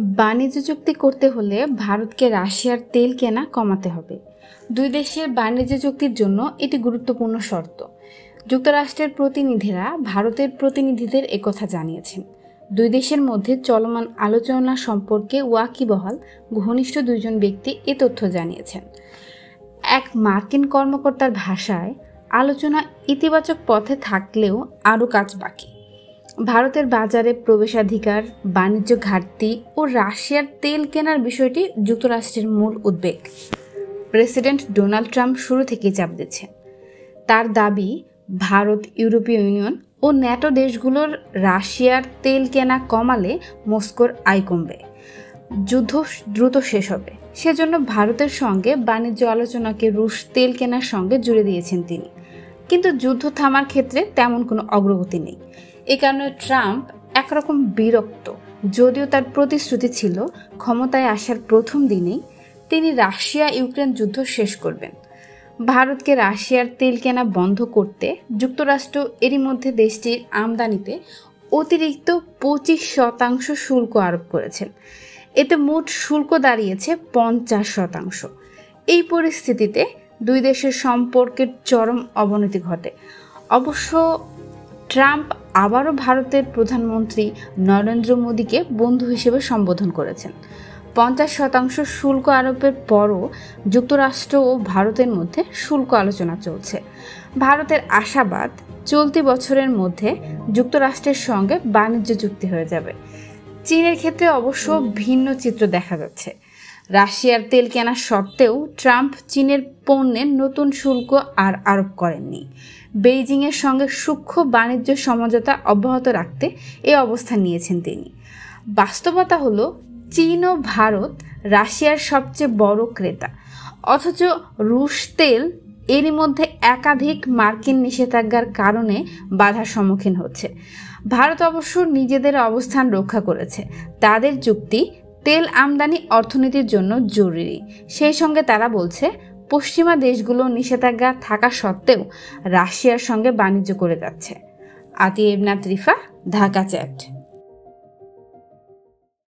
বাণিজ্য চুক্তি করতে হলে ভারতকে রাশিয়ার তেল কেনা কমাতে হবে। দুই দেশের বাণিজ্য চুক্তির জন্য এটি গুরুত্বপূর্ণ শর্ত। যুক্তরাষ্ট্রের প্রতিনিধিরা ভারতের প্রতিনিধিদের একথা জানিয়েছেন। দুই দেশের মধ্যে চলমান আলোচনা সম্পর্কে ওয়াকিবহাল ঘনিষ্ঠ দুইজন ব্যক্তি এ তথ্য জানিয়েছেন। এক মার্কিন কর্মকর্তার ভাষায়, আলোচনা ইতিবাচক পথে থাকলেও আরও কাজ বাকি। ভারতের বাজারে প্রবেশাধিকার, বাণিজ্য ঘাটতি ও রাশিয়ার তেল কেনার বিষয়টি যুক্তরাষ্ট্রের মূল উদ্বেগ। প্রেসিডেন্ট ডোনাল্ড ট্রাম্প শুরু থেকেই চাপ দিচ্ছেন। তার দাবি, ভারত, ইউরোপীয় ইউনিয়ন ও ন্যাটো দেশগুলোর রাশিয়ার তেল কেনা কমালে মস্কোর আয় কমবে, যুদ্ধ দ্রুত শেষ হবে। সেজন্য ভারতের সঙ্গে বাণিজ্য আলোচনাকে রুশ তেল কেনার সঙ্গে জুড়ে দিয়েছেন তিনি। কিন্তু যুদ্ধ থামার ক্ষেত্রে তেমন কোনো অগ্রগতি নেই। এ কারণে ট্রাম্প একরকম বিরক্ত। যদিও তার প্রতিশ্রুতি ছিল ক্ষমতায় আসার প্রথম দিনেই তিনি রাশিয়া ইউক্রেন যুদ্ধ শেষ করবেন। ভারতকে রাশিয়ার তেল কেনা বন্ধ করতে যুক্তরাষ্ট্র এরই মধ্যে দেশটির আমদানিতে অতিরিক্ত 25% শুল্ক আরোপ করেছেন। এতে মোট শুল্ক দাঁড়িয়েছে 50%। এই পরিস্থিতিতে দুই দেশের সম্পর্কের চরম অবনতি ঘটে। অবশ্য ট্রাম্প আবারও ভারতের প্রধানমন্ত্রী নরেন্দ্র মোদীকে বন্ধু হিসেবে সম্বোধন করেছেন। 50% শুল্ক আরোপের পরও যুক্তরাষ্ট্র ও ভারতের মধ্যে শুল্ক আলোচনা চলছে। ভারতের আশাবাদ, চলতি বছরের মধ্যে যুক্তরাষ্ট্রের সঙ্গে বাণিজ্য চুক্তি হয়ে যাবে। চীনের ক্ষেত্রে অবশ্য ভিন্ন চিত্র দেখা যাচ্ছে। রাশিয়ার তেল কেনা সত্ত্বেও ট্রাম্প চীনের পণ্যে নতুন শুল্ক আর আরোপ করেননি। বেইজিংয়ের সঙ্গে সূক্ষ্ম বাণিজ্য সমঝোতা অব্যাহত রাখতে এই অবস্থান নিয়েছেন তিনি। বাস্তবতা হলো, চীন ও ভারত রাশিয়ার সবচেয়ে বড় ক্রেতা, অথচ রুশ তেল এরই মধ্যে একাধিক মার্কিন নিষেধাজ্ঞার কারণে বাধার সম্মুখীন হচ্ছে। ভারত অবশ্য নিজেদের অবস্থান রক্ষা করেছে। তাদের যুক্তি, তেল আমদানি অর্থনীতির জন্য জরুরি। সেই সঙ্গে তারা বলছে, পশ্চিমা দেশগুলো নিষেধাজ্ঞা থাকা সত্ত্বেও রাশিয়ার সঙ্গে বাণিজ্য করে যাচ্ছে। আতিয়া ইবনাত রিফা, ঢাকা চ্যাট।